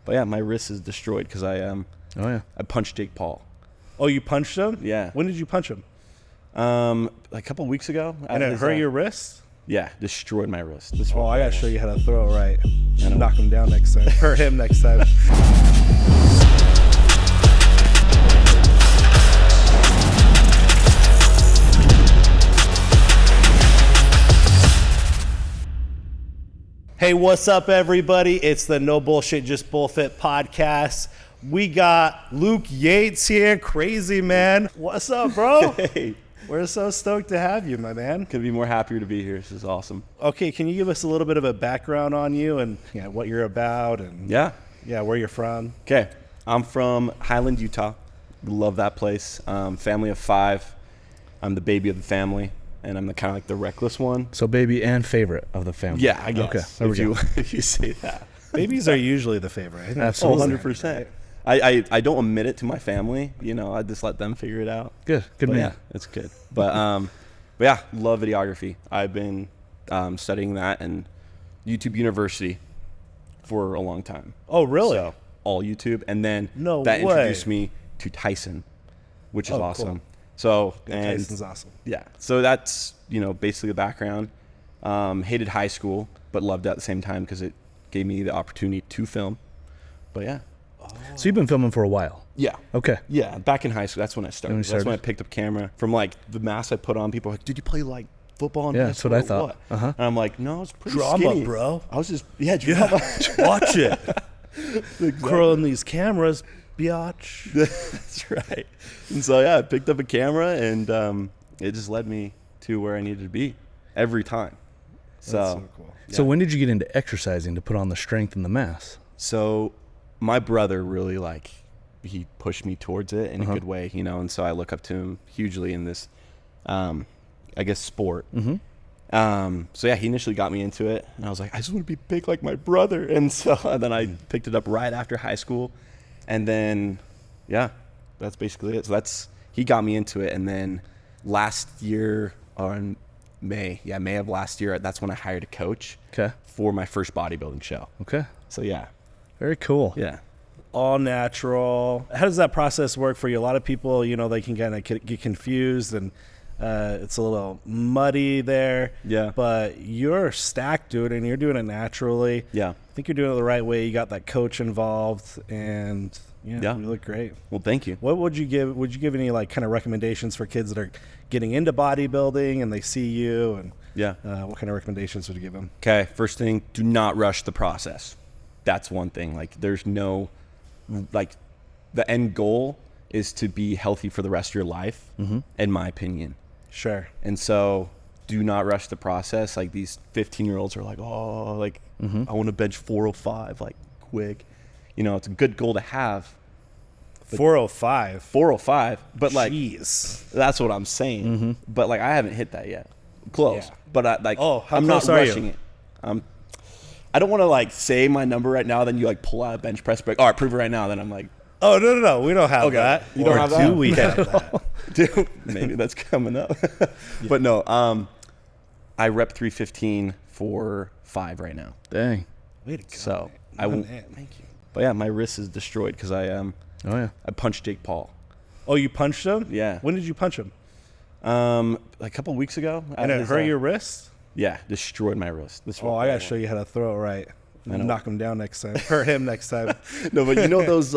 But yeah, my wrist is destroyed because I punched Jake Paul. Oh, you punched him? Yeah. When did you punch him? A couple weeks ago. And it hurt your wrist? Yeah, destroyed my wrist. Oh, I gotta show you how to throw it right. Knock him down next time. Hurt him next time. Hey, what's up, everybody? It's the No Bullshit, Just BullFit podcast. We got Luke Yates here. Crazy, man. What's up, bro? Hey. We're so stoked to have you, my man. Couldn't be more happier to be here. This is awesome. Okay, can you give us a little bit of a background on you and what you're about and where you're from? Okay, I'm from Highland, Utah. Love that place. Family of 5. I'm the baby of the family, and I'm the kind of like the reckless one. So baby and favorite of the family. Yeah, I guess. Okay, if you say that. Babies are usually the favorite. Absolutely. 100%. I don't admit it to my family. I just let them figure it out. Good man. Yeah, it's good. But yeah, love videography. I've been studying that in YouTube University for a long time. Oh, really? So, all YouTube. And then that introduced me to Tyson, which is awesome. Cool. So, Tyson's awesome. Yeah. So that's, basically the background. Hated high school, but loved it at the same time because it gave me the opportunity to film. But yeah. So you've been filming for a while? Yeah. Okay. Yeah, back in high school, that's when I started. That's when I picked up camera. From like the mask I put on, people were like, "Did you play like football in high school?" That's what I thought. And I'm like, "No, I was pretty drama, skinny, bro. I was just drama. Watch it. Exactly. Curling these cameras, biatch." That's right. And so I picked up a camera, and it just led me to where I needed to be every time. So, that's so cool. Yeah. So when did you get into exercising to put on the strength and the mass? So my brother really he pushed me towards it in a good way, and so I look up to him hugely in this, I guess, sport. So yeah, he initially got me into it, and I was like, I just want to be big like my brother. And so then I picked it up right after high school, and then that's basically it. So he got me into it, and then last year on May of last year, that's when I hired a coach for my first bodybuilding show. Okay. So yeah. Very cool. Yeah. All natural. How does that process work for you? A lot of people, they can kind of get confused, and it's a little muddy there. Yeah. But you're stacked, dude, and you're doing it naturally. Yeah. I think you're doing it the right way. You got that coach involved, and you look great. Well, thank you. What would you give? Would you give any kind of recommendations for kids that are getting into bodybuilding and they see you? And what kind of recommendations would you give them? Okay. First thing, do not rush the process. That's one thing. There's no, the end goal is to be healthy for the rest of your life, in my opinion. Sure. And so do not rush the process. These 15-year-olds are like, I want to bench 405, quick. It's a good goal to have. 405? 405. But jeez. That's what I'm saying. But I haven't hit that yet. Close. Yeah. But I'm not rushing it. I don't want to say my number right now. Then you pull out a bench press break. All right, prove it right now. Then I'm like, oh no, we don't have that. You don't have that? Do we have that? Dude, maybe that's coming up. But no, I rep 315 for 5 right now. Dang. Way to go. So I won't. Thank you. But yeah, my wrist is destroyed because I punched Jake Paul. Oh, you punched him? Yeah. When did you punch him? A couple weeks ago. And it hurt your wrist? Yeah, destroyed my wrist. Oh, I gotta show you how to throw it right. Knock him down next time. Hurt him next time. No, but those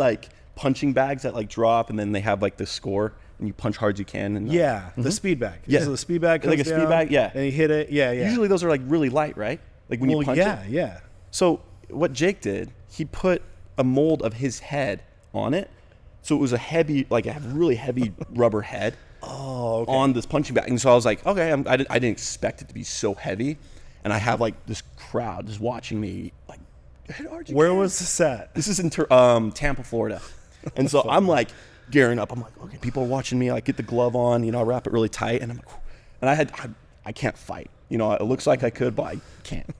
punching bags that drop, and then they have the score, and you punch hard as you can. And the speed bag. Yeah, so the speed bag comes a speed bag. Yeah, and you hit it. Yeah. Usually those are really light, right? When you punch it. Yeah. So what Jake did, he put a mold of his head on it, so it was a heavy, a really heavy rubber head. Oh, okay. On this punching bag. And so I was like, okay, I didn't expect it to be so heavy. And I have this crowd just watching me hit hard. Where was this at? This is in Tampa, Florida. And so I'm gearing up. I'm like, okay, people are watching me. I get the glove on, I wrap it really tight. And I'm like, and I can't fight. It looks like I could, but I can't,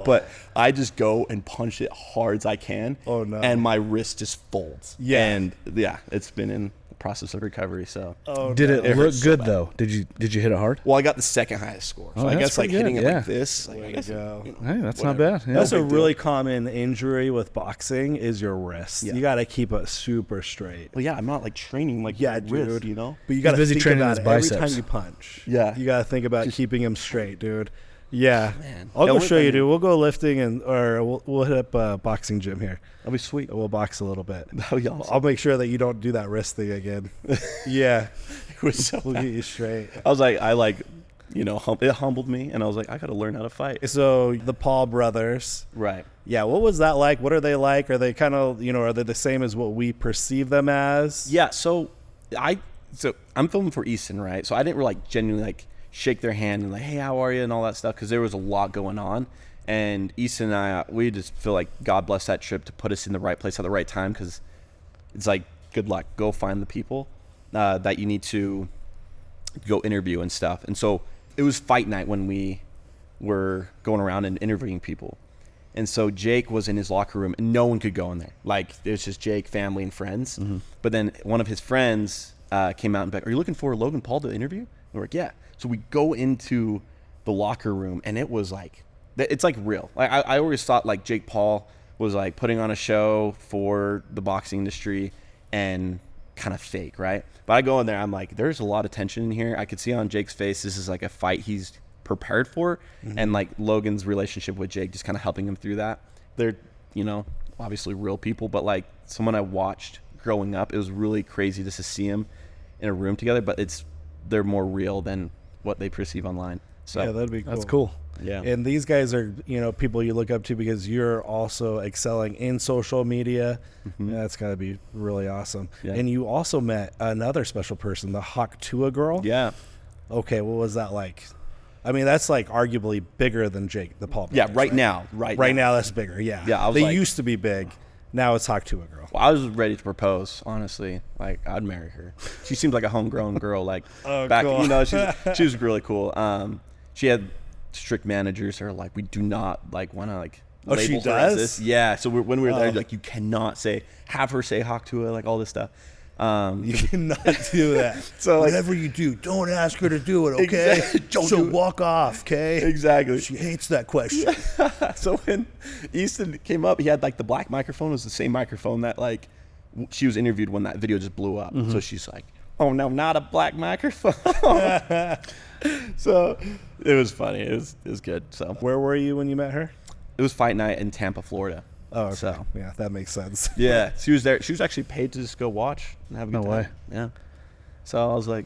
but I just go and punch it hard as I can. Oh no. And my wrist just folds. Yeah. And it's been in process of recovery. So Did it look so good bad. though? Did you hit it hard? Well, I got the second highest score. So Oh, I that's guess like pretty hitting good, it yeah. like this. Like, Way I to guess, go. Hey, that's whatever. not bad. Yeah. That's a big deal. really common injury with boxing is your wrist. Yeah. You got to keep it super straight. Well, yeah, I'm not like training like Yeah, my wrist, dude. you know. But you got to busy think training about his it every biceps. time you punch. Yeah. You got to think about keeping him straight, dude. Yeah. Man. I'll go Yeah, show I you, mean- dude. We'll go lifting or we'll hit up a boxing gym here. That'll be sweet. We'll box a little bit. That'll be awesome. I'll make sure that you don't do that wrist thing again. Yeah. It was so We'll bad. get you straight. I was like, it humbled me, and I was like, I got to learn how to fight. So the Paul brothers. Right. Yeah, what was that like? What are they like? Are they kind of, are they the same as what we perceive them as? Yeah. So I'm filming for Easton, right? So I didn't really like genuinely like shake their hand and like, hey, how are you, and all that stuff, because there was a lot going on. And Easton and I, we just feel like God bless that trip to put us in the right place at the right time, because it's like, good luck. Go find the people that you need to go interview and stuff. And so it was fight night when we were going around and interviewing people. And so Jake was in his locker room and no one could go in there. Like, there's just Jake, family, and friends. Mm-hmm. But then one of his friends came out and be like, are you looking for Logan Paul to interview? And we're like, yeah. So we go into the locker room and it was like, it's like real. Like I always thought like Jake Paul was like putting on a show for the boxing industry and kind of fake, right? But I go in there, I'm like, there's a lot of tension in here. I could see on Jake's face, this is like a fight he's prepared for. Mm-hmm. And like Logan's relationship with Jake just kind of helping him through that. They're, obviously real people, but like someone I watched growing up, it was really crazy just to see him in a room together, but they're more real than what they perceive online. So yeah, that'd be cool. That's cool. Yeah. And these guys are, people you look up to because you're also excelling in social media. Mm-hmm. Yeah, that's got to be really awesome. Yeah. And you also met another special person, the Hawk Tua girl. Yeah. Okay, what was that like? I mean, that's like arguably bigger than Jake, the Paul brothers. Yeah, right now. Right now, that's bigger. Yeah. Yeah, they used to be big. Now it's Hawk Tua girl. Well, I was ready to propose, honestly. Like, I'd marry her. She seemed like a homegrown girl. Like, back, cool. She was really cool. She had strict managers who are like, we do not like want to like label she her does? as this. Yeah. So when we were there, like, you cannot have her say Hawk Tua, like all this stuff. You cannot do that. So like, whatever you do, don't ask her to do it, okay? Exactly. Walk off, okay? Exactly. She hates that question. So when Easton came up, he had like the black microphone. It was the same microphone that like she was interviewed when that video just blew up. Mm-hmm. So she's like, oh no, not a black microphone. So it was funny. It was good. So Where were you when you met her? it was fight night in Tampa, Florida. Oh, okay. So Yeah, that makes sense. yeah, she was there. She was actually paid to just go watch and have a good time. No way. Yeah. So I was like,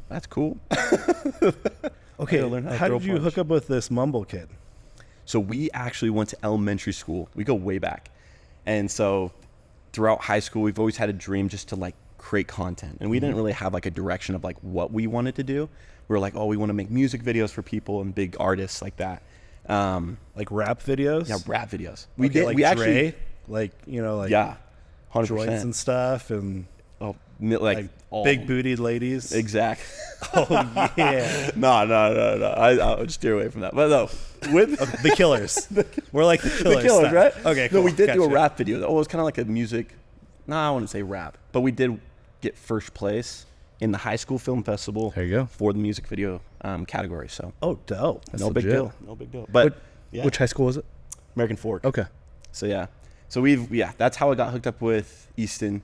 that's cool. Okay, learn how to how throw did you punch. hook up with this Mumble kid? So we actually went to elementary school. We go way back. And so throughout high school, we've always had a dream just to like create content. And we didn't really have like a direction of like what we wanted to do. We were like, oh, we want to make music videos for people and big artists like that. Like rap videos? Yeah, rap videos. We actually, like, like yeah, 100%. joints and stuff and oh, like all big bootied ladies. Exact. Oh, yeah. No. I would steer away from that. But no, with The Killers. We're like the Killers. the Killers, style. right? Okay, No, cool. we did do a Gotcha. rap video. Oh, it was kind of like a music. No, I wouldn't say rap, but we did get first place in the high school film festival. There you go. For the music video category. So Oh, dope. no legit. big deal. No big deal. But yeah, Which high school was it? American Fork. Okay. So yeah, so that's how I got hooked up with Easton.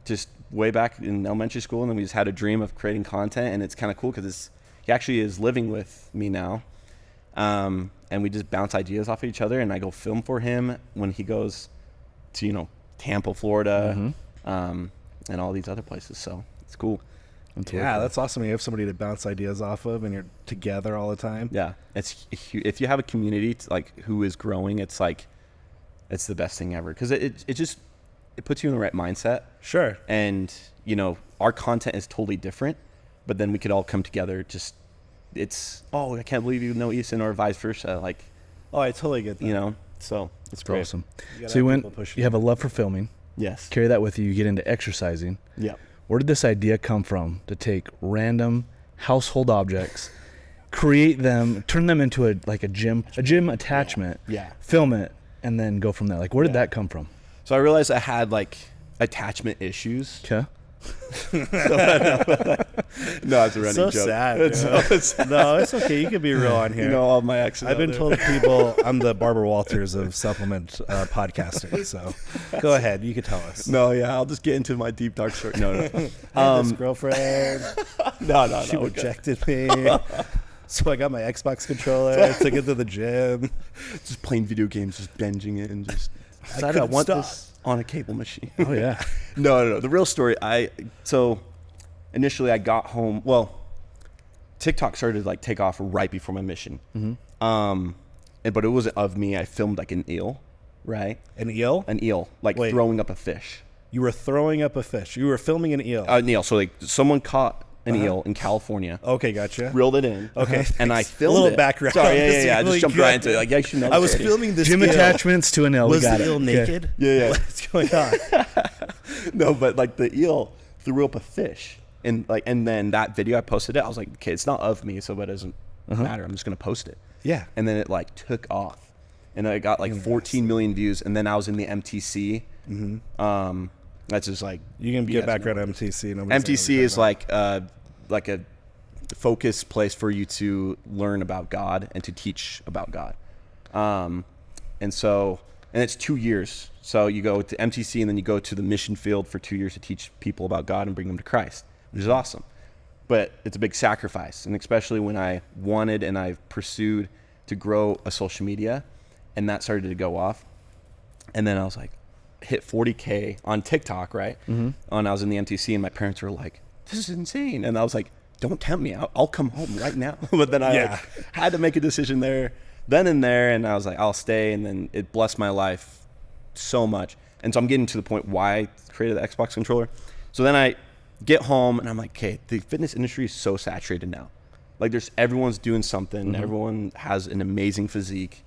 Just way back in elementary school, and then we just had a dream of creating content, and it's kind of cool because he actually is living with me now, and we just bounce ideas off of each other, and I go film for him when he goes to Tampa, Florida, and all these other places. So it's cool. That's awesome. You have somebody to bounce ideas off of, and you're together all the time. Yeah, if you have a community like who is growing, it's like it's the best thing ever because it puts you in the right mindset. Sure. And our content is totally different, but then we could all come together. I can't believe you know Easton, or vice versa. Like, Oh, I totally get that. so it's That's great. awesome. gotta So you have people pushing you have a love for filming. Yes. Carry that with you. You get into exercising. Yeah. Where did this idea come from to take random household objects, create them, turn them into a gym attachment, Yeah. film it, and then go from there? Like, where did that come from? So I realized I had like attachment issues. Okay. No, it's a running So joke. sad. It's No, it's okay. You can be real on here. You know, all my exes. I've been told people I'm the Barbara Walters of supplement podcasting. So go ahead. You can tell us. No, yeah, I'll just get into my deep dark story. No. I had this girlfriend. No. She rejected me. So I got my Xbox controller, took it to the gym. Just playing video games, just binging it, and just decided I couldn't want stop. this on a cable machine. Oh, yeah. No. The real story, so initially I got home. Well, TikTok started to like take off right before my mission. But it wasn't of me. I filmed like an eel, right? An eel? An eel, like Wait. throwing up a fish. You were throwing up a fish. You were filming an eel. An eel. So like someone caught an eel in California. Okay, gotcha. Reeled it in. Okay, And I thanks. filmed A little it. background. Sorry, This is I really just jumped good. right into it. Like, yeah, you should know. I was already. filming this Gym eel. attachments to an eel. Was We got the it. eel Okay. naked? Yeah. What's going on? No, but like the eel threw up a fish, and then that video I posted it. I was like, okay, it's not of me, so it doesn't matter. I'm just gonna post it. Yeah. And then it like took off, and I got like 14 million views, and then I was in the MTC. That's just like You can get background on MTC. Nobody's MTC saying is like a focus place for you to learn about God and to teach about God. And it's 2 years. So you go to MTC and then you go to the mission field for 2 years to teach people about God and bring them to Christ, which is awesome. But it's a big sacrifice. And especially when I wanted and I pursued to grow a social media, and that started to go off. And then I was like, hit 40K on TikTok, right? And I was in the MTC and my parents were like, this is insane. And I was like, don't tempt me. I'll come home right now. But then I like, had to make a decision then and there. And I was like, I'll stay. And then it blessed my life so much. And so I'm getting to the point why I created the Xbox controller. So then I get home and I'm like, okay, the fitness industry is so saturated now. Like everyone's doing something. Everyone has an amazing physique.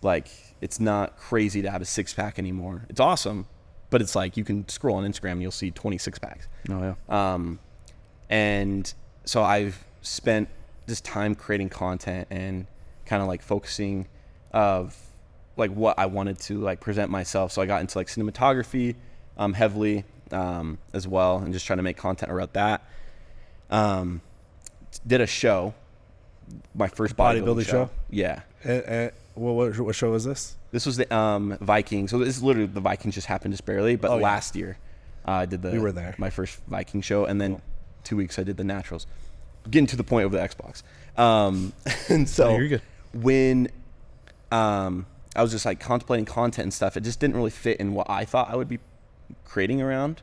Like it's not crazy to have a 6-pack anymore. It's awesome, but it's like you can scroll on Instagram and you'll see 26 packs. Oh yeah. And so I've spent this time creating content and kind of like focusing of like what I wanted to like present myself. So I got into like cinematography heavily as well, and just trying to make content around that. Did a show, my first bodybuilding show. Yeah. What show was this? This was the Vikings. So this is literally the Vikings just happened just barely, but last year I did We were there. my first Viking show, and then 2 weeks I did the Naturals. Getting to the point of the Xbox. And so you're good. when I was just like contemplating content and stuff, it just didn't really fit in what I thought I would be creating around.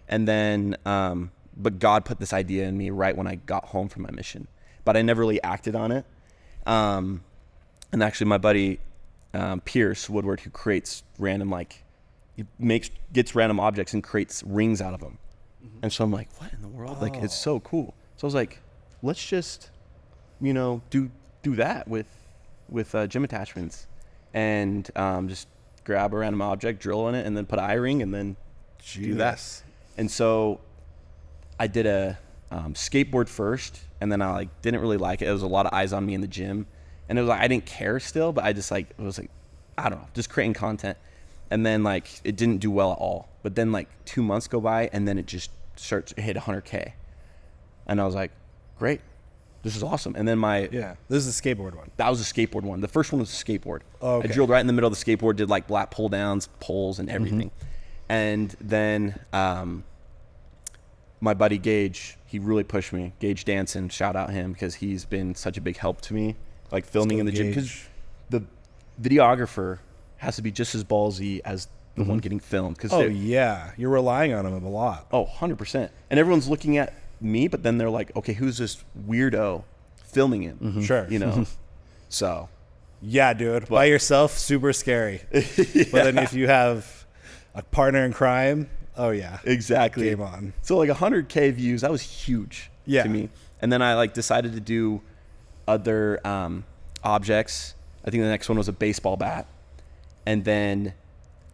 And then but God put this idea in me right when I got home from my mission, but I never really acted on it. And actually my buddy Pierce Woodward, who creates random gets random objects and creates rings out of them. And so I'm like, what in the world? Like, it's so cool. So I was like, let's just, do that with gym attachments, and just grab a random object, drill in it, and then put an eye ring, and then do that. And so I did a skateboard first, and then I didn't really like it. It was a lot of eyes on me in the gym, and it was I didn't care still, but I just it was I don't know, just creating content. And then it didn't do well at all. But then 2 months go by, and then it just starts to hit 100K. And I was like, great, this is awesome. And then this is the skateboard one. that was a skateboard one. The first one was a skateboard. Oh, okay. I drilled right in the middle of the skateboard, did black pull downs, poles, and everything. And then my buddy Gage, he really pushed me. Gage Danson, shout out him, because he's been such a big help to me, filming in the gym. Because the videographer has to be just as ballsy as the one getting filmed. Yeah, you're relying on him a lot. 100%. And everyone's looking at me, but then they're like, okay, who's this weirdo filming him? Sure. So. Yeah, dude. By yourself, super scary. But then if you have a partner in crime, oh yeah. Exactly. Game on. So 100K views, that was huge to me. And then I decided to do other objects. I think the next one was a baseball bat. And then,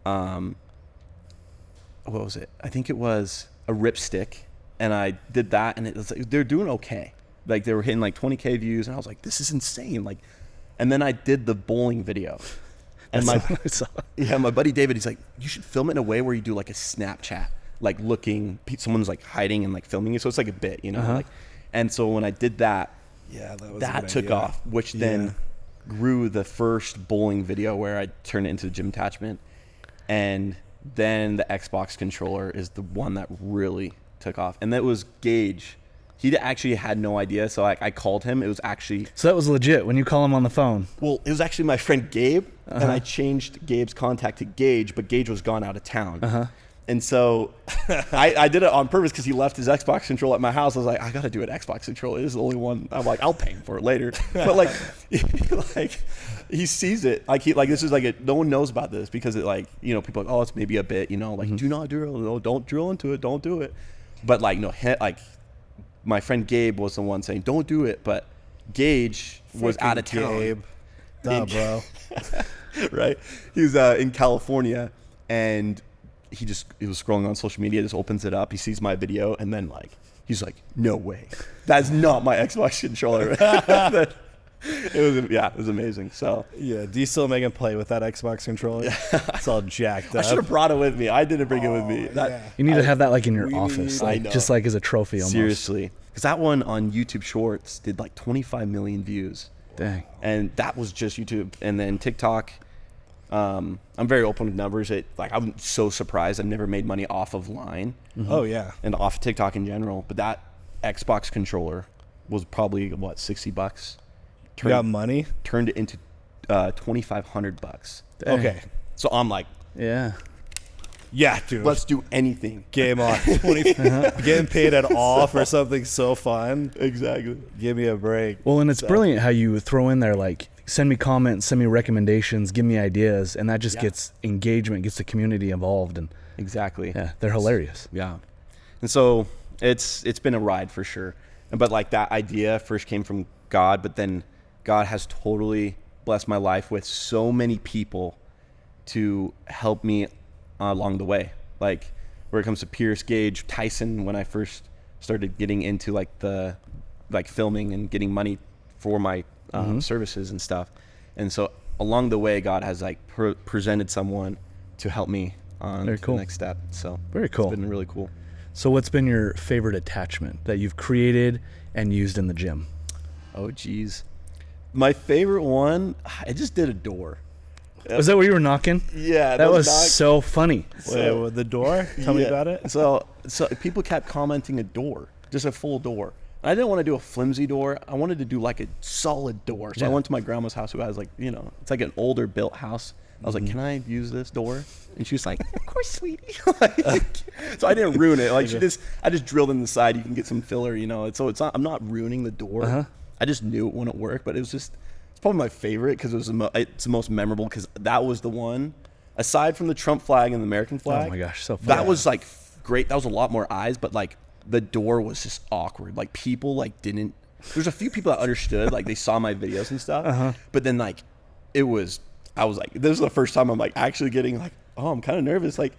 what was it? I think it was a ripstick. And I did that, and it was they're doing okay. They were hitting 20K views, and I was like, this is insane. And then I did the bowling video. And my buddy David, he's like, you should film it in a way where you do a Snapchat. like looking, someone's like hiding and like filming you. So it's like a bit, you know, like, and so when I did that, that took off, which then grew the first bowling video where I turned it into the gym attachment. And then the Xbox controller is the one that really took off. And that was Gage. He actually had no idea. So I called him. It was actually... So that was legit when you call him on the phone. Well, it was actually my friend Gabe. And I changed Gabe's contact to Gage, but Gage was gone out of town. And so I did it on purpose because he left his Xbox controller at my house. I was like, I got to do an Xbox controller. This is the only one. I'm like, I'll pay him for it later. But like, he sees it. Like this is like no one knows about this because it like, you know, people are like, oh, it's maybe a bit, you know, like do not drill. No, don't drill into it. Don't do it. But like, no, like my friend Gabe was the one saying, don't do it. But Gage was out of town. Gabe. Duh, bro. Right. He was in California and he was scrolling on social media, just opens it up, he sees my video, and then like he's like, no way, that's not my Xbox controller. It was amazing. So do you still make him play with that Xbox controller? It's all jacked up. I should have brought it with me. I didn't bring it with me. You need to have that like in your office, like just like as a trophy almost. Seriously, because that one on YouTube Shorts did like 25 million views. Dang. And that was just YouTube. And then TikTok, I'm very open with numbers. I'm so surprised. I've never made money off of Line. Oh yeah. And off of TikTok in general. But that Xbox controller was probably what, $60. You got money? Turned it into $2,500. Okay. So I'm like, yeah, dude. Let's do anything. Game on. Getting paid at all for something so fun. Exactly. Give me a break. Well, and it's brilliant how you throw in there like send me comments, send me recommendations, give me ideas, and that just gets engagement, gets the community involved, and exactly. Yeah, they're hilarious. Yeah. And so it's been a ride for sure. But like that idea first came from God, but then God has totally blessed my life with so many people to help me along the way. Like where it comes to Pierce, Gage, Tyson, when I first started getting into like the filming and getting money for my services and stuff. And so along the way, God has like presented someone to help me on the next step. So very cool. It's been really cool. So what's been your favorite attachment that you've created and used in the gym? Oh, geez. My favorite one, I just did a door. Was that where you were knocking? Yeah. That was so funny. So the door? Tell me about it. So people kept commenting a door, just a full door. I didn't want to do a flimsy door. I wanted to do like a solid door. So I went to my grandma's house who has like, you know, it's like an older built house. I was like, can I use this door? And she was like, of course, sweetie. So I didn't ruin it. Like I just drilled in the side. You can get some filler, you know. So it's not, I'm not ruining the door. I just knew it wouldn't work, but it's probably my favorite because it's the most memorable because that was the one, aside from the Trump flag and the American flag. Oh my gosh, so fun. That was like great. That was a lot more eyes, but like the door was just awkward. Like people like didn't, there's a few people that understood, like they saw my videos and stuff, but then like I was like, this is the first time I'm like actually getting like, oh, I'm kind of nervous. Like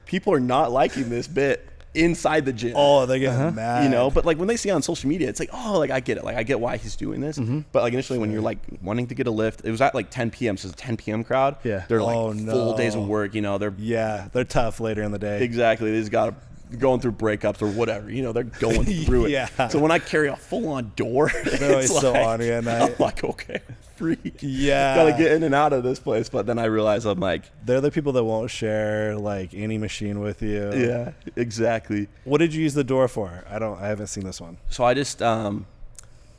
people are not liking this bit inside the gym. Oh, they get mad. You know, but like when they see it on social media, it's like, oh, like I get it. Like I get why he's doing this. But like initially when you're like wanting to get a lift, it was at like 10 p.m. So it's a 10 p.m. crowd. Yeah. They're like full days of work, you know, they're tough later in the day. Exactly. They just got to going through breakups or whatever, you know, they're going through it. So when I carry a full on door, they're always so on you at night. I'm like, okay, free. Yeah. Gotta get in and out of this place. But then I realize I'm like, they're the people that won't share like any machine with you. Yeah, exactly. What did you use the door for? I haven't seen this one. So I just, I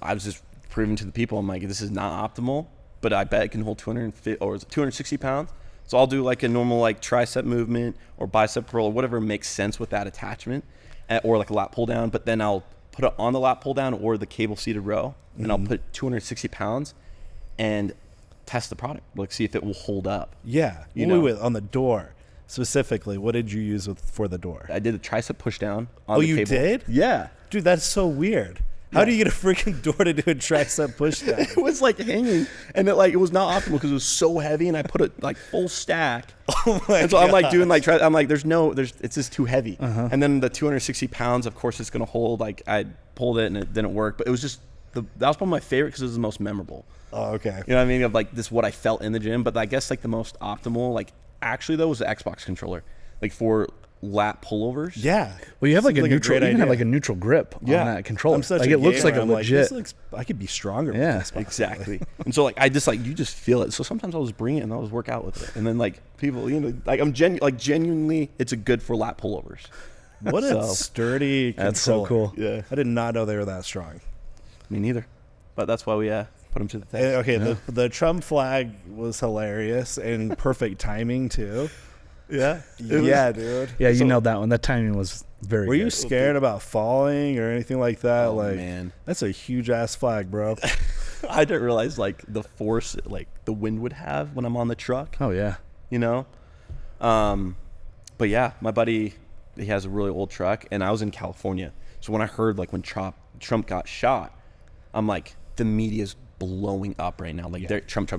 was just proving to the people, I'm like, this is not optimal, but I bet it can hold 260 pounds. So I'll do like a normal like tricep movement or bicep curl or whatever makes sense with that attachment, or like a lat pull down. But then I'll put it on the lat pull down or the cable seated row, and I'll put 260 pounds and test the product, like see if it will hold up. Yeah. You know? Wait, on the door specifically, what did you use for the door? I did a tricep push down on the cable. You did? Yeah. Dude, that's so weird. How do you get a freaking door to do a tricep push down? It was like hanging, and it was not optimal because it was so heavy, and I put it like full stack. Oh my And so God. I'm like doing like I'm like it's just too heavy. And then the 260 pounds, of course, it's gonna hold. Like I pulled it and it didn't work, but it was just that was one of my favorite because it was the most memorable. Oh, okay. You know what I mean? Of like this what I felt in the gym, but I guess like the most optimal, like actually though, was the Xbox controller. Like for lat pullovers. Yeah. Well, you have like a Seems neutral. great You even have idea. like a neutral grip on that controller. I'm such like a it looks like gamer. a I'm legit. I could be stronger. Yeah, with this Exactly. And so like I just like you just feel it. So sometimes I'll just bring it and I'll just work out with it. And then like people, like I'm genuinely, it's a good for lat pullovers. What a sturdy controller. That's so cool. Yeah. I did not know they were that strong. Me neither. But that's why we put them to the test. Okay, the Trump flag was hilarious and perfect timing too. Yeah. Yeah, dude. Yeah, you nailed that one. That timing was very. Were good. you scared about falling or anything like that? Oh, like, man. that's a huge ass flag, bro. I didn't realize like the force like the wind would have when I'm on the truck. Oh yeah. You know? But yeah, my buddy, he has a really old truck, and I was in California. So when I heard like when Trump got shot, I'm like, the media's blowing up right now. Like they're Trump.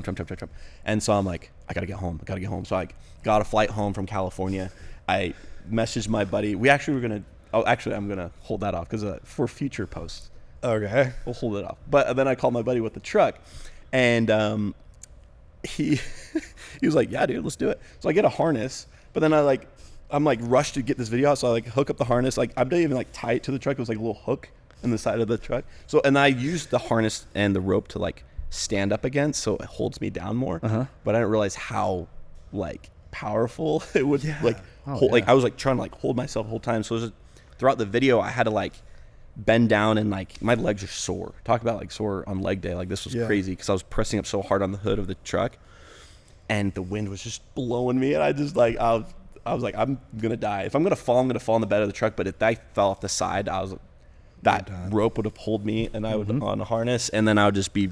And so I'm like, I gotta get home. So I got a flight home from California. I messaged my buddy. We actually were gonna. Oh, actually, I'm gonna hold that off because for future posts. Okay. We'll hold it off. But then I called my buddy with the truck, and he he was like, yeah, dude, let's do it. So I get a harness, but then I'm like rushed to get this video out, so I like hook up the harness. Like I didn't even like tie it to the truck. It was like a little hook in the side of the truck. So and I used the harness and the rope to like stand up against, so it holds me down more. But I didn't realize how like powerful it would like hold. Like I was like trying to like hold myself the whole time. So it was just, throughout the video, I had to like bend down and like my legs are sore. Talk about like sore on leg day. Like this was crazy because I was pressing up so hard on the hood of the truck, and the wind was just blowing me, and I just like I was like, I'm gonna die. If I'm gonna fall in the bed of the truck. But if I fell off the side, that rope would have pulled me, and I would on a harness, and then I would just be.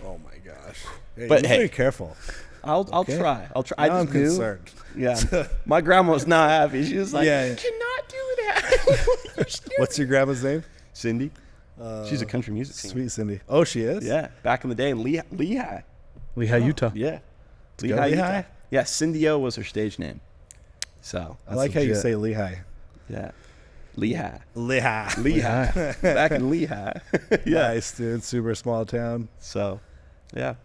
Oh my gosh. Hey, But be hey, very careful. I'll try. Now I just I'm concerned. Yeah, my grandma was not happy. She was like, Yeah. "You cannot do that." What's your grandma's name? Cindy. She's a country music singer. Sweet Cindy. Oh, she is? Yeah, back in the day, Lehigh. Lehigh, Utah. Yeah, go Lehigh. Utah. Yeah, Cindy O was her stage name. So I like how you say Lehigh. yeah, Lehigh. Lehigh. Back in Lehigh. Yeah. Nice, dude. Super small town. So, yeah,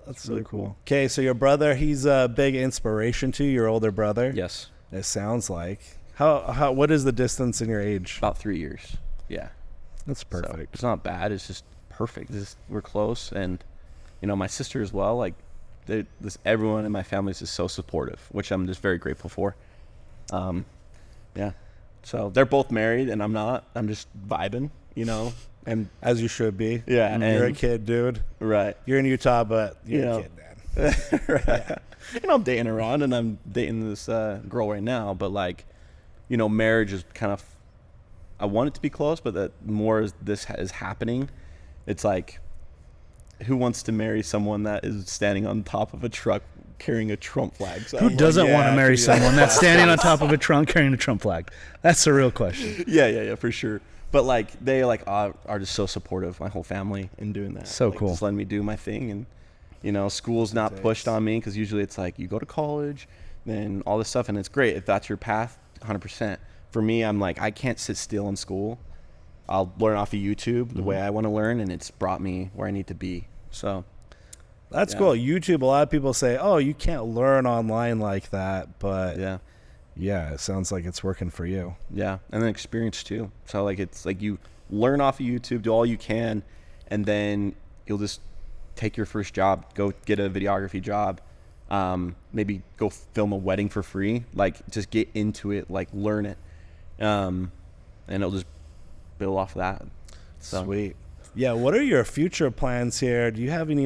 That's really cool. Okay, so your brother, he's a big inspiration to you, your older brother. yes, It sounds like. What is the distance in your age? about 3 years. Yeah, That's So perfect. it's not bad. It's just perfect. We're close, and my sister as well. Like, everyone in my family is just so supportive, which I'm just very grateful for. Yeah. So they're both married, and I'm not. I'm just vibing, and As you should be. yeah, You're a and kid, dude. right. You're in Utah, but you're a kid, man. Right. I'm dating her on, and I'm dating this girl right now. But like, marriage is kind of. I want it to be close, but that more as this is happening, it's like, who wants to marry someone that is standing on top of a truck carrying a Trump flag? So Who I'm like, doesn't want to marry yeah. someone that's standing on top of a trunk carrying a Trump flag? That's the real question. Yeah, for sure. But like they are just so supportive, my whole family, in doing that. So like, cool. Just letting me do my thing, and school's not pushed on me because usually it's like you go to college, then all this stuff, and it's great if that's your path, 100%. For me, I'm like I can't sit still in school. I'll learn off of YouTube the way I want to learn, and it's brought me where I need to be. So That's cool. YouTube, a lot of people say, oh, you can't learn online like that. But yeah, it sounds like it's working for you. Yeah, and then experience too. So like it's like you learn off of YouTube, do all you can, and then you'll just take your first job, go get a videography job, maybe go film a wedding for free. Like just get into it, like learn it, and it'll just build off of that. So. Sweet. Yeah, what are your future plans here? Do you have any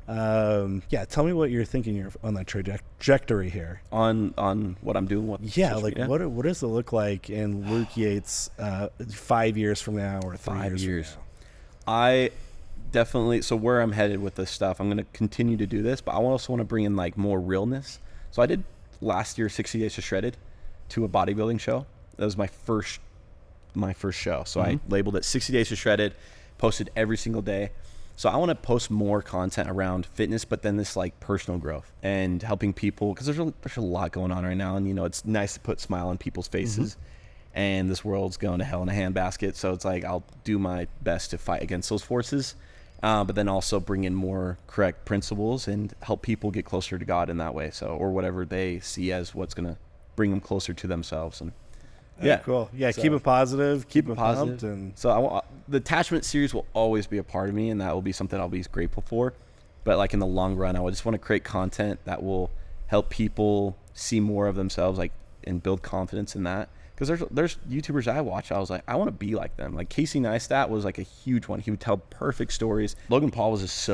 tell me what you're thinking you're on the trajectory here. On what I'm doing. What does it look like in Luke Yates 5 years from now or 3 years from now? I definitely, so where I'm headed with this stuff, I'm going to continue to do this, but I also want to bring in like more realness. So I did last year 60 Days to Shredded to a bodybuilding show. That was my first show. So I labeled it 60 Days to Shredded, posted every single day. So I want to post more content around fitness, but then this like personal growth and helping people, because there's a lot going on right now, and it's nice to put a smile on people's faces. And this world's going to hell in a handbasket. So it's like I'll do my best to fight against those forces, but then also bring in more correct principles and help people get closer to God in that way. So, or whatever they see as what's going to bring them closer to themselves. And cool. Yeah, so keep it positive. Keep it positive. And so the attachment series will always be a part of me, and that will be something I'll be grateful for. But like in the long run, I would just want to create content that will help people see more of themselves, like, and build confidence in that. Because there's YouTubers I watch, I was like, I want to be like them. Like Casey Neistat was like a huge one. He would tell perfect stories. Logan Paul was just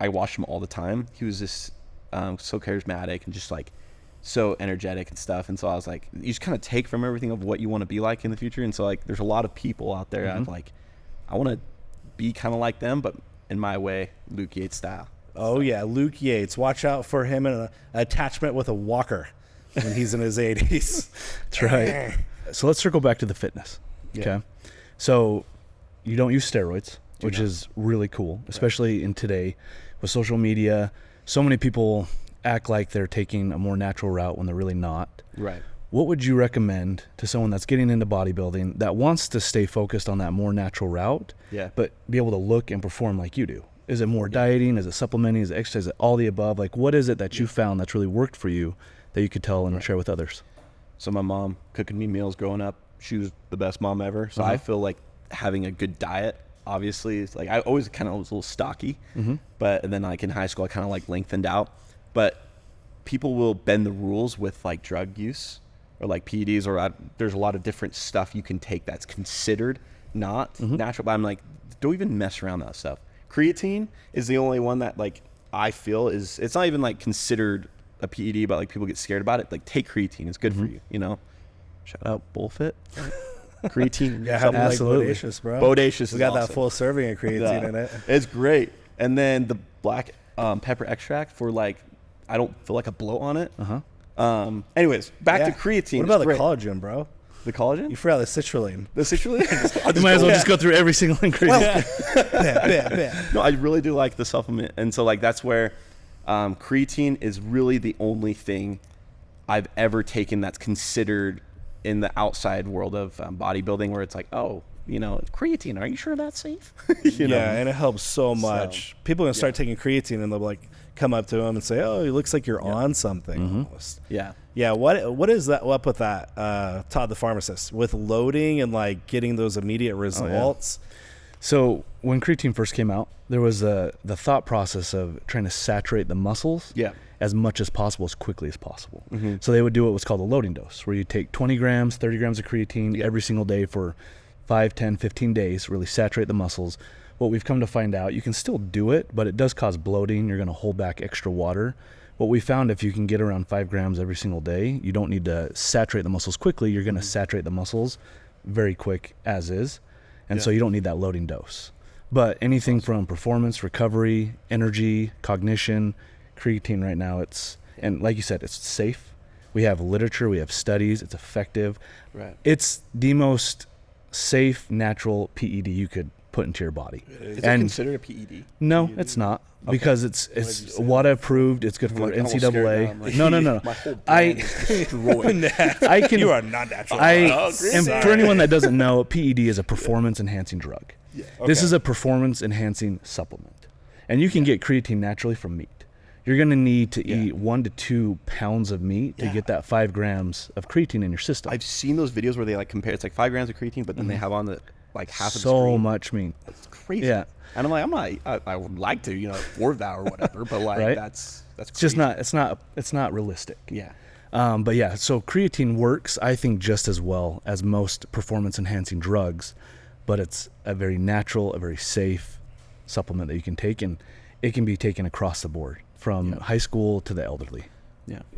I watched him all the time. He was just so charismatic and just like so energetic and stuff. And so I was like, you just kind of take from everything of what you want to be like in the future. And so like there's a lot of people out there I've like, I want to be kind of like them, but in my way, Luke Yates style. Oh yeah, Luke Yates. Watch out for him in an attachment with a walker when he's in his 80s. That's right. So let's circle back to the fitness. Okay. So you don't use steroids, which is really cool, especially in today with social media. So many people act like they're taking a more natural route when they're really not. Right. What would you recommend to someone that's getting into bodybuilding that wants to stay focused on that more natural route, but be able to look and perform like you do? Is it more dieting? Is it supplementing? Is it exercise? Is it all the above? Like, what is it that you found that's really worked for you that you could tell and share with others? So my mom cooking me meals growing up, she was the best mom ever. So I feel like having a good diet, obviously, is like I always kind of was a little stocky, but then like in high school, I kind of like lengthened out. But people will bend the rules with like drug use or like PEDs, or there's a lot of different stuff you can take that's considered not natural. But I'm like, don't even mess around that stuff. Creatine is the only one that like I feel it's not even like considered a PED, but like people get scared about it. Like take creatine, it's good for you, you know. Shout out BullFit. Creatine, absolutely. Like Bodacious, bro. Bodacious, we got awesome. That full serving of creatine in it. It's great. And then the black pepper extract for like, I don't feel like a bloat on it. Anyways, back to creatine. What about the collagen, bro? The collagen? You forgot the citrulline. The citrulline? You might as well just go through every single ingredient. No, I really do like the supplement. And so like that's where creatine is really the only thing I've ever taken that's considered in the outside world of bodybuilding, where it's like, oh, you know, creatine, are you sure that's safe? you know? And it helps so much. People are going to start taking creatine and they'll like come up to them and say, oh, it looks like you're on something. Almost. Yeah. What is that up with that, Todd the pharmacist, with loading and like getting those immediate results? So when creatine first came out, there was the thought process of trying to saturate the muscles as much as possible, as quickly as possible. So they would do what's called a loading dose, where you take 20 grams, 30 grams of creatine every single day for 5, 10, 15 days, really saturate the muscles. What we've come to find out, you can still do it, but it does cause bloating. You're going to hold back extra water. What we found, if you can get around 5 grams every single day, you don't need to saturate the muscles quickly. You're going to saturate the muscles very quick as is. And so you don't need that loading dose. But anything from performance, recovery, energy, cognition, creatine right now, and like you said, it's safe. We have literature, we have studies, it's effective. Right. It's the most safe, natural PED you could put into your body. Is it considered a PED? No, it's not. Because it's WADA approved. It's good for NCAA. Like, no. My whole brand is destroyed. I can. You are not natural. And for anyone that doesn't know, PED is a performance enhancing drug. This is a performance enhancing supplement, and you can get creatine naturally from meat. You're going to need to eat 1 to 2 pounds of meat to get that 5 grams of creatine in your system. I've seen those videos where they like compare. It's like 5 grams of creatine, but then they have on the like half of the so screen. much meat. It's crazy. Yeah. And I'm like, I would like to, you know, afford that or whatever, but like that's it's just not. It's not realistic. Yeah. But yeah, so creatine works, I think, just as well as most performance enhancing drugs, but it's a very natural, a very safe supplement that you can take, and it can be taken across the board from high school to the elderly.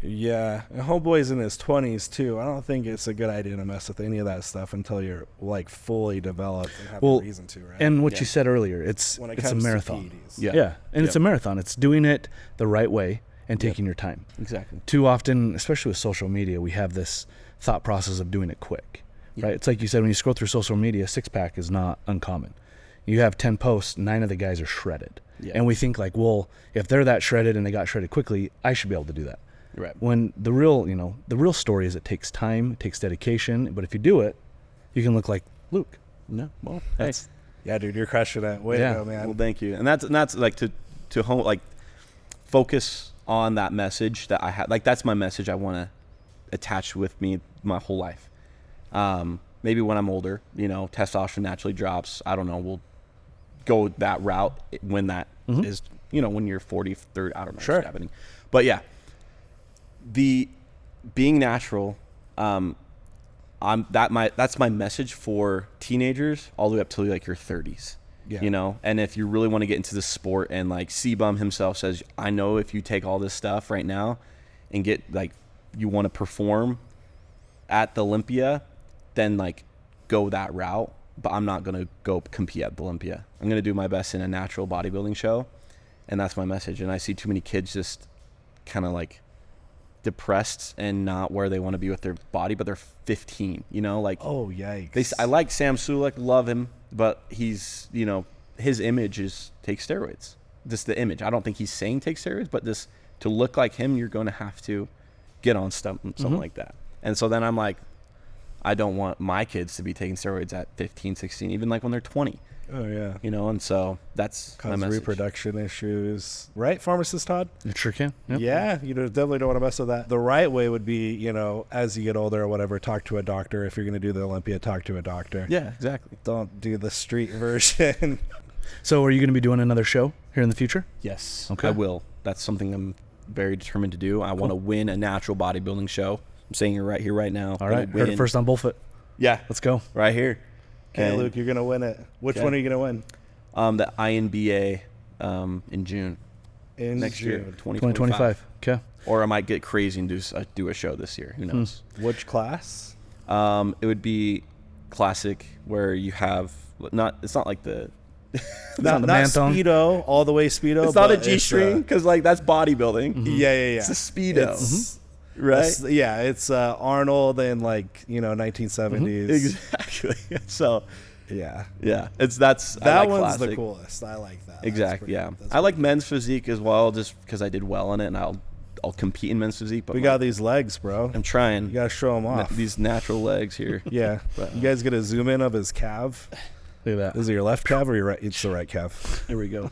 Yeah. And homeboy's in his 20s too. I don't think it's a good idea to mess with any of that stuff until you're like fully developed and have a reason to, right? And what you said earlier, it's a marathon. And it's a marathon. It's doing it the right way and taking your time. Exactly. Too often, especially with social media, we have this thought process of doing it quick, right? It's like you said, when you scroll through social media, 6-pack is not uncommon. You have 10 posts, 9 of the guys are shredded. And we think like, well, if they're that shredded and they got shredded quickly, I should be able to do that. Right. When the real story is it takes time, it takes dedication, but if you do it, you can look like Luke. No. Well, that's yeah, dude, you're crushing it. Way to go, man. Well, thank you. And that's like to home, like focus on that message that I have. Like that's my message I want to attached with me my whole life. Maybe when I'm older, you know, testosterone naturally drops. I don't know. We'll go that route when that is, you know, when you're 40, 30, I don't know. Sure. Happening. But yeah, the being natural, that's my message for teenagers all the way up to like your 30s. Yeah. You know, and if you really want to get into the sport, and like C-Bum himself says, I know if you take all this stuff right now and get like, you want to perform at the Olympia, then like go that route. But I'm not going to go compete at the Olympia. I'm going to do my best in a natural bodybuilding show. And that's my message. And I see too many kids just kind of like depressed and not where they want to be with their body, but they're 15, you know, like, oh, yikes. I like Sam Sulek, love him, but he's, you know, his image is take steroids. Just the image. I don't think he's saying take steroids, but this, to look like him, you're going to have to get on something like that. And so then I'm like, I don't want my kids to be taking steroids at 15, 16, even like when they're 20. Oh, yeah. You know, and so that's cause my message. Reproduction issues. Right, Pharmacist Todd? It sure can. Yep. Yeah, you definitely don't want to mess with that. The right way would be, you know, as you get older or whatever, talk to a doctor. If you're going to do the Olympia, talk to a doctor. Yeah, exactly. Don't do the street version. So are you going to be doing another show here in the future? Yes, okay. I will. That's something I'm very determined to do. I want to win a natural bodybuilding show. I'm saying it right here, right now. All right, heard it first on BullFit. Yeah. Let's go. Right here. Okay, Luke, you're going to win it. Which one are you going to win? The INBA in June. Next year, 2025. Okay. Or I might get crazy and do a show this year. Who knows? Which class? It would be classic, where you have it's not like the not Speedo, all the way Speedo. It's not a G-string, because like that's bodybuilding. Yeah. It's a Speedo. Right? It's Arnold in like, you know, 1970s. Exactly. So yeah. That like one's classic. The coolest. I like that. Exactly. I like men's physique as well, just because I did well in it, and I'll compete in men's physique. But we got these legs, bro. I'm trying. You gotta show them off. These natural legs here. Yeah. But you guys get a zoom in of his calf. Look at that. Is it your left calf or your right? It's the right calf. There we go.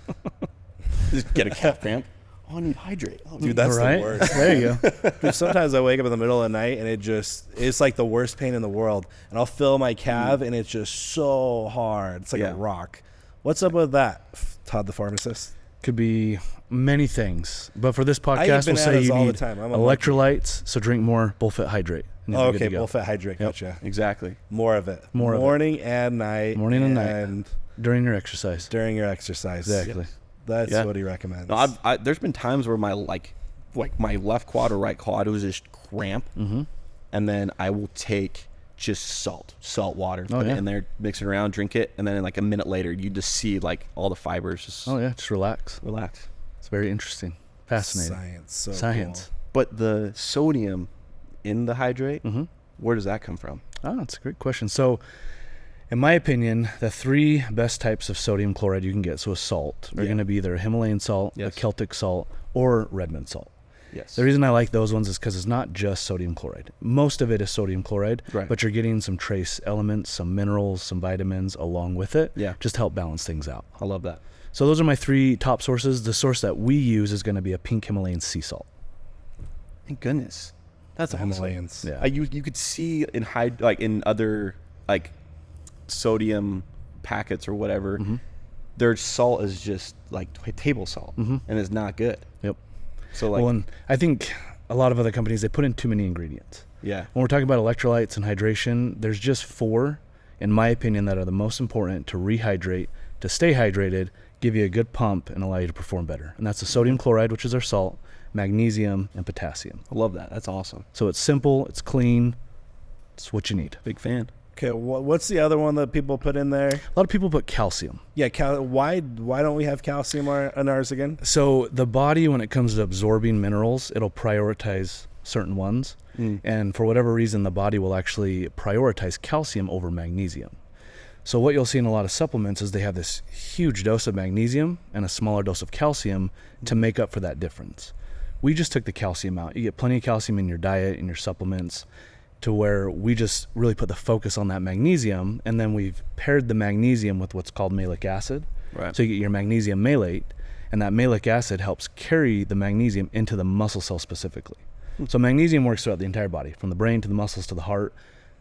Just get a calf cramp. Oh, I need to hydrate. Oh, dude, that's the worst. There you go. Dude, sometimes I wake up in the middle of the night and it's like the worst pain in the world. And I'll feel my calf and it's just so hard. It's like a rock. What's up with that, Todd the pharmacist? Could be many things. But for this podcast, we'll say you need electrolytes, so drink more, BullFit Hydrate. Oh, okay, BullFit Hydrate. Gotcha. Exactly. More of it. Morning and night. Morning and night. During your exercise. During your exercise. Exactly. Yep. That's what he recommends. No, there's been times where my my left quad or right quad was just cramp, and then I will take just salt water, put it in there, mix it around, drink it, and then like a minute later, you just see like all the fibers just. Just relax. It's very interesting, fascinating. Science. Cool. But the sodium in the hydrate, where does that come from? Oh, that's a great question. So, in my opinion, the 3 best types of sodium chloride you can get, so a salt, are going to be either a Himalayan salt, a Celtic salt, or Redmond salt. Yes. The reason I like those ones is because it's not just sodium chloride. Most of it is sodium chloride, but you're getting some trace elements, some minerals, some vitamins along with it, just to help balance things out. I love that. So those are my 3 top sources. The source that we use is going to be a pink Himalayan sea salt. Thank goodness. That's awesome. Himalayans. Yeah. You could see in other like sodium packets or whatever, their salt is just like table salt, and it's not good. Yep. So like, and I think a lot of other companies, they put in too many ingredients. Yeah. When we're talking about electrolytes and hydration, there's just 4, in my opinion, that are the most important to rehydrate, to stay hydrated, give you a good pump, and allow you to perform better. And that's the sodium chloride, which is our salt, magnesium, and potassium. I love that. That's awesome. So it's simple, it's clean, it's what you need. Big fan. Okay, what's the other one that people put in there? A lot of people put calcium. Yeah, why don't we have calcium in ours again? So the body, when it comes to absorbing minerals, it'll prioritize certain ones. And for whatever reason, the body will actually prioritize calcium over magnesium. So what you'll see in a lot of supplements is they have this huge dose of magnesium and a smaller dose of calcium to make up for that difference. We just took the calcium out. You get plenty of calcium in your diet, in your supplements, to where we just really put the focus on that magnesium, and then we've paired the magnesium with what's called malic acid. Right. So you get your magnesium malate, and that malic acid helps carry the magnesium into the muscle cell specifically. So magnesium works throughout the entire body, from the brain to the muscles to the heart.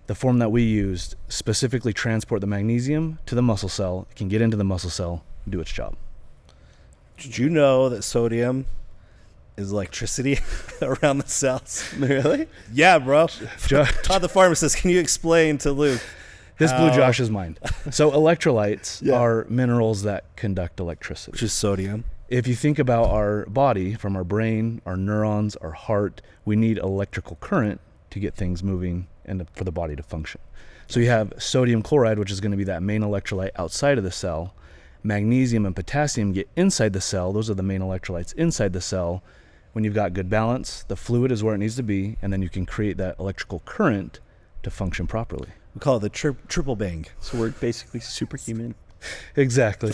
The form that we used specifically transport the magnesium to the muscle cell. It can get into the muscle cell, do its job. Did you know that sodium is electricity around the cells? Really? Yeah, bro. Todd the pharmacist, can you explain to Luke? This blew Josh's mind. So electrolytes are minerals that conduct electricity. Which is sodium. If you think about our body, from our brain, our neurons, our heart, we need electrical current to get things moving and for the body to function. So you have sodium chloride, which is going to be that main electrolyte outside of the cell. Magnesium and potassium get inside the cell. Those are the main electrolytes inside the cell. When you've got good balance, the fluid is where it needs to be, and then you can create that electrical current to function properly. We call it the triple bang. So we're basically superhuman. Exactly.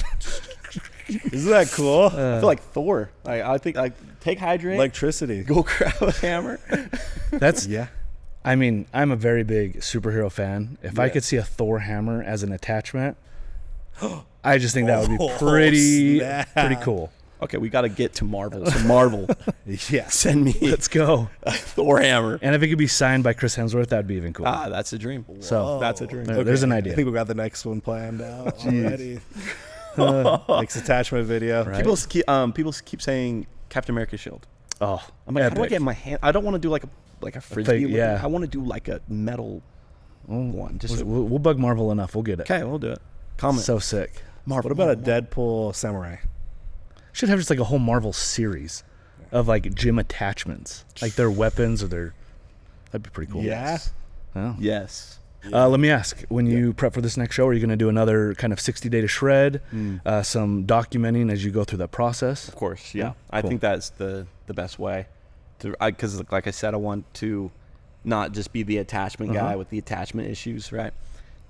Isn't that cool? I feel like Thor. I think take hydrate, electricity. Go grab a hammer. That's I mean, I'm a very big superhero fan. If I could see a Thor hammer as an attachment, I just think that would be pretty cool. Okay, we got to get to Marvel. So Marvel, send me. Let's go. A Thor hammer. And if it could be signed by Chris Hemsworth, that'd be even cool. That's a dream. So that's a dream. There's an idea. I think we got the next one planned out already. Next attachment video. Right. People keep saying Captain America's shield. Oh, I'm like, how do I get my hand? I don't want to do like a frisbee. I want to do like a metal one. Just we'll bug Marvel enough. We'll get it. Okay, we'll do it. Comment. So sick. Marvel. What about a Deadpool samurai? Should have just like a whole Marvel series of like gym attachments, like their weapons or their. That'd be pretty cool. Yeah. Oh. Yes. Let me ask, when you prep for this next show, are you going to do another kind of 60-day to shred, some documenting as you go through that process? Of course, yeah. I think that's the best way. Because like I said, I want to not just be the attachment guy with the attachment issues, right?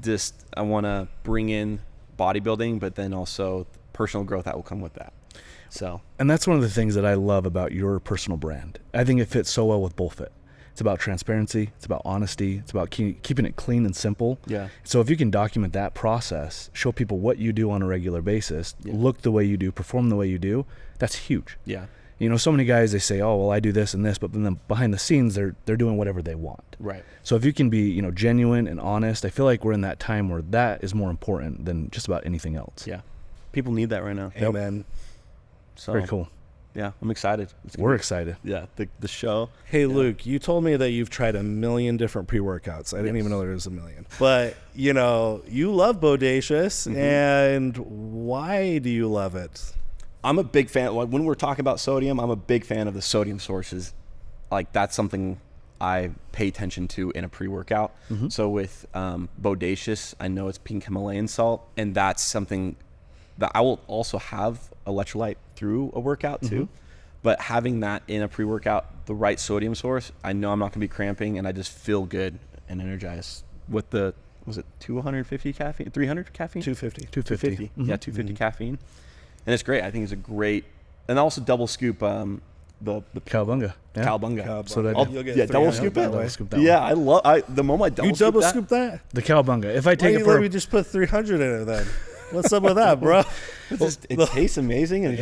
Just I want to bring in bodybuilding, but then also personal growth that will come with that. So, and that's one of the things that I love about your personal brand. I think it fits so well with BullFit. It's about transparency. It's about honesty. It's about keeping it clean and simple. Yeah. So if you can document that process, show people what you do on a regular basis, look the way you do, perform the way you do, that's huge. Yeah. You know, so many guys, they say, oh, well, I do this and this, but then behind the scenes, they're doing whatever they want. Right. So if you can be, genuine and honest, I feel like we're in that time where that is more important than just about anything else. Yeah. People need that right now. Amen. So, very cool. Yeah, I'm excited. We're excited. Yeah, the show. Hey, Luke, you told me that you've tried 1 million different pre-workouts. I didn't even know there was 1 million. But, you love Bodacious, and why do you love it? I'm a big fan. When we're talking about sodium, I'm a big fan of the sodium sources. Like, that's something I pay attention to in a pre-workout. So with Bodacious, I know it's pink Himalayan salt, and that's something that I will also have electrolyte through a workout too. But having that in a pre-workout, the right sodium source, I know I'm not going to be cramping, and I just feel good and energized with the, was it 250 caffeine, 300 caffeine? 250. 250. Yeah, 250 caffeine. And it's great. I think it's a great, and also double scoop the Cowabunga. Yeah. Cowabunga. So that double scoop it. Double scoop that Yeah, one. the moment I You double scoop that? The Cowabunga. If I Why take you it for let me just put 300 in it then? What's up with that, bro? it tastes amazing. And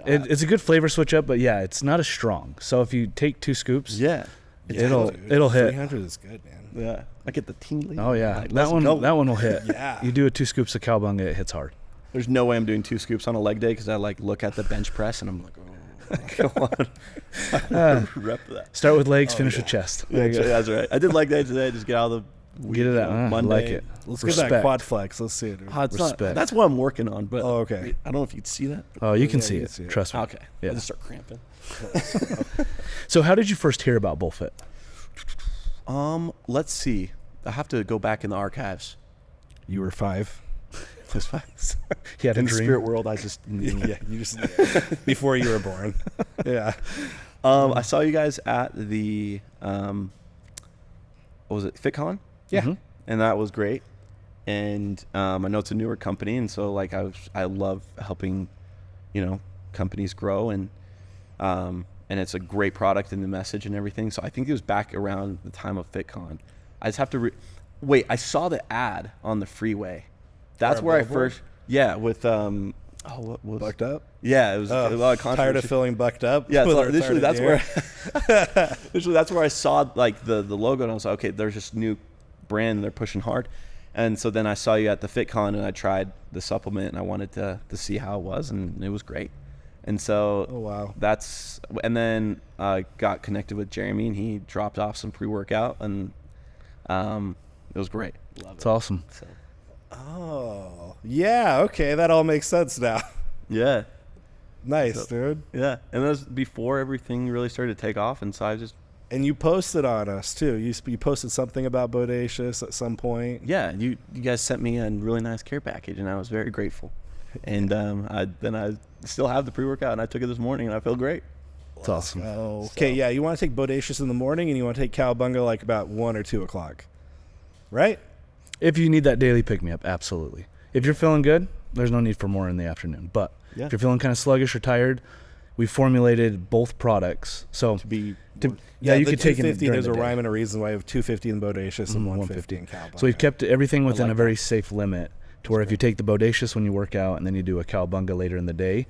it's a good flavor switch up, but yeah, it's not as strong. So if you take 2 scoops, it'll hit. 300 is good, man. Yeah, I get the tingling. Oh yeah, like, that one will hit. Yeah, you do 2 scoops of Cowabunga, it hits hard. There's no way I'm doing 2 scoops on a leg day because I look at the bench press and I'm like, oh, come on, rep that. Start with legs, finish with chest. Yeah, that's right. I did leg day today. Just get out of the. Get it out. Monday. I like it. Let's get that quad flex. Let's see it. Respect. That's what I'm working on. But okay. I don't know if you'd see that. Oh, you can see it. Trust me. Okay. Yeah. I just start cramping. So how did you first hear about BullFit? Let's see. I have to go back in the archives. You were 5. That's fine. He had in a the dream. spirit world, I just you just before you were born. Yeah. I saw you guys at the what was it, FitCon? Yeah. And that was great. And I know it's a newer company, and so I love helping, companies grow, and it's a great product and the message and everything. So I think it was back around the time of FitCon. I just have to wait. I saw the ad on the freeway. That's where I first with Oh, what was bucked up? Yeah, it was a lot of controversy. Tired of feeling bucked up. Yeah, so initially that's where I saw like the logo, and I was like, okay, there's this new brand, and they're pushing hard. And so then I saw you at the FitCon, and I tried the supplement, and I wanted to see how it was, and it was great. And so and then I got connected with Jeremy, and he dropped off some pre-workout, and it was great. It's awesome. So. Oh, yeah. Okay, that all makes sense now. Yeah. Nice, dude. Yeah, and that was before everything really started to take off, and so I just... And you posted on us, too. You posted something about Bodacious at some point. Yeah, you guys sent me a really nice care package, and I was very grateful. And I still have the pre-workout, and I took it this morning, and I feel great. It's awesome. Okay, yeah, you want to take Bodacious in the morning, and you want to take Cowabunga like about 1 or 2 o'clock, right? If you need that daily pick-me-up, absolutely. If you're feeling good, there's no need for more in the afternoon. But if you're feeling kind of sluggish or tired, we formulated both products. So you could take it. There's a rhyme and a reason why we have 250 in Bodacious and 150 in Cowabunga. So we've kept everything within a very safe limit to where if you take the Bodacious when you work out and then you do a Cowabunga later in the day,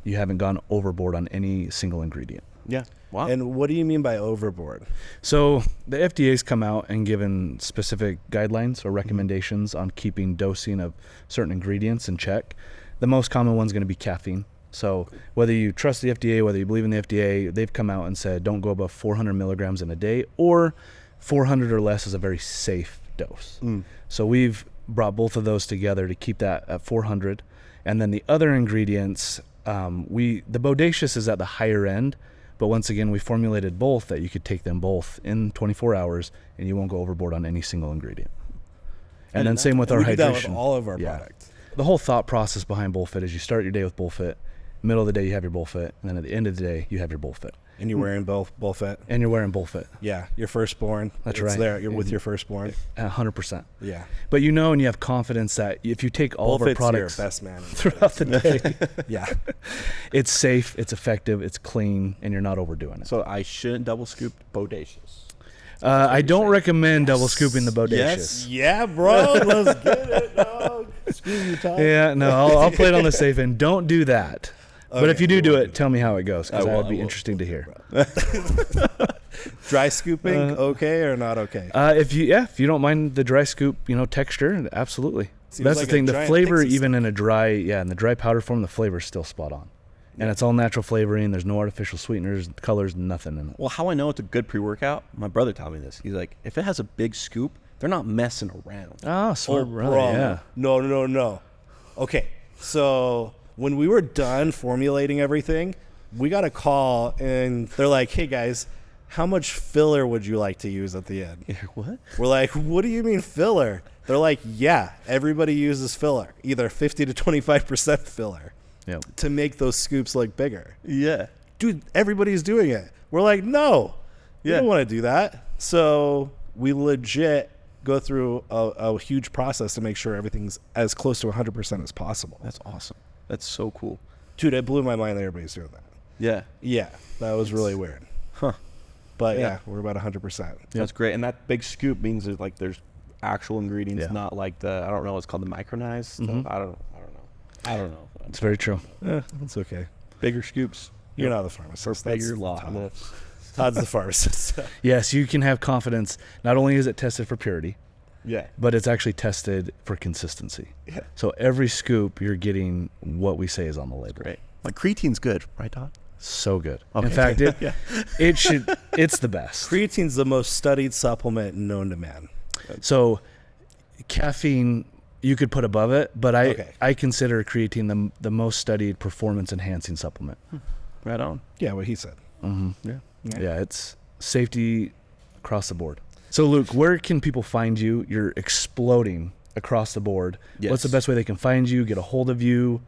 you haven't gone overboard on any single ingredient. Yeah. Wow. And what do you mean by overboard? So the FDA's come out and given specific guidelines or recommendations on keeping dosing of certain ingredients in check. The most common one's going to be caffeine. So whether you trust the FDA, whether you believe in the FDA, they've come out and said don't go above 400 milligrams in a day, or 400 or less is a very safe dose. So we've brought both of those together to keep that at 400. And then the other ingredients, the Bodacious is at the higher end, but once again, we formulated both that you could take them both in 24 hours and you won't go overboard on any single ingredient. And then same with our hydration. We do that with all of our products. The whole thought process behind BullFit is you start your day with BullFit, middle of the day you have your BullFit, and then at the end of the day you have your BullFit. And you're wearing BullFit. And you're wearing BullFit. Yeah, your firstborn. That's right. There, you're with your firstborn. 100%. Yeah. But you know, and you have confidence that if you take all of our products your best man throughout the day, yeah, it's safe, it's effective, it's clean, and you're not overdoing it. So I shouldn't double scoop Bodacious. I don't recommend double scooping the Bodacious. Yes. Yeah, bro. Let's get it, dog. Screw you, Tom. Yeah, no, I'll play it on the safe end. Don't do that. Okay, but if you do it, tell me how it goes, because that would be interesting to hear. Dry scooping, okay or not okay? If you don't mind the dry scoop, texture, absolutely. That's the thing. The flavor, even in a in the dry powder form, the flavor is still spot on. And it's all natural flavoring. There's no artificial sweeteners, colors, nothing in it. Well, how I know it's a good pre-workout, my brother taught me this. He's like, if it has a big scoop, they're not messing around. Oh, smart brother, yeah. No. Okay, so when we were done formulating everything, we got a call, and they're like, hey, guys, how much filler would you like to use at the end? What? We're like, what do you mean filler? They're like, yeah, everybody uses filler, either 50 to 25% filler. Yeah. To make those scoops look bigger. Yeah. Dude, everybody's doing it. We're like, no, you don't want to do that. So we legit go through a huge process to make sure everything's as close to 100% as possible. That's awesome. That's so cool. Dude, it blew my mind that everybody's doing that. Yeah. Yeah, that was really weird. Huh. But yeah, we're about 100%. That's great. And that big scoop means that, like, there's actual ingredients, not like I don't know, it's called the micronized stuff. I don't know. It's very true. It's okay. Bigger scoops. You're not the pharmacist. Bigger law. Todd's the pharmacist. Yes, you can have confidence. Not only is it tested for purity, but it's actually tested for consistency. Yeah. So every scoop, you're getting what we say is on the label. Great. Like creatine's good, right, Todd? So good. Okay. In fact, it's the best. Creatine's the most studied supplement known to man. So caffeine, you could put above it, but I consider creatine the most studied performance enhancing supplement. Right on. Yeah, what he said. Mm-hmm. Yeah, it's safety across the board. So Luke, where can people find you? You're exploding across the board. Yes. What's the best way they can find you, get a hold of you,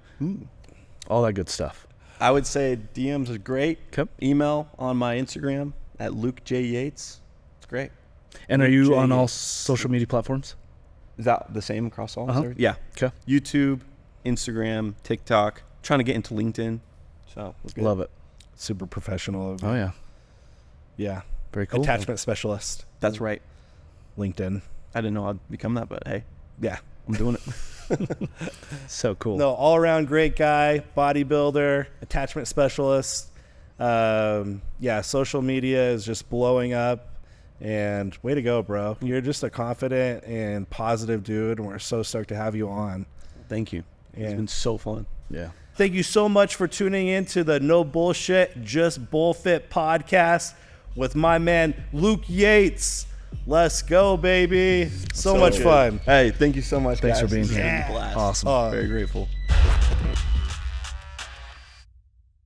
all that good stuff? I would say DMs is great. Yep. Email on my Instagram at Luke J. Yates. It's great. And are you on all social media platforms? Is that the same across all? Yeah. Okay. YouTube, Instagram, TikTok. Trying to get into LinkedIn. So love it. Super professional. Oh yeah. Yeah. Very cool. Attachment specialist. That's right. LinkedIn. I didn't know I'd become that, but hey. Yeah. I'm doing it. So cool. No, all around great guy, bodybuilder, attachment specialist. Social media is just blowing up. And way to go, bro. You're just a confident and positive dude, and we're so stoked to have you on. Thank you. Yeah. It's been so fun. Yeah. Thank you so much for tuning in to the No Bullshit, Just BullFit podcast with my man, Luke Yates. Let's go, baby. So much good. fun. Hey, thank you so much, Thanks guys. for being here. Yeah. Blast. Awesome. Very grateful.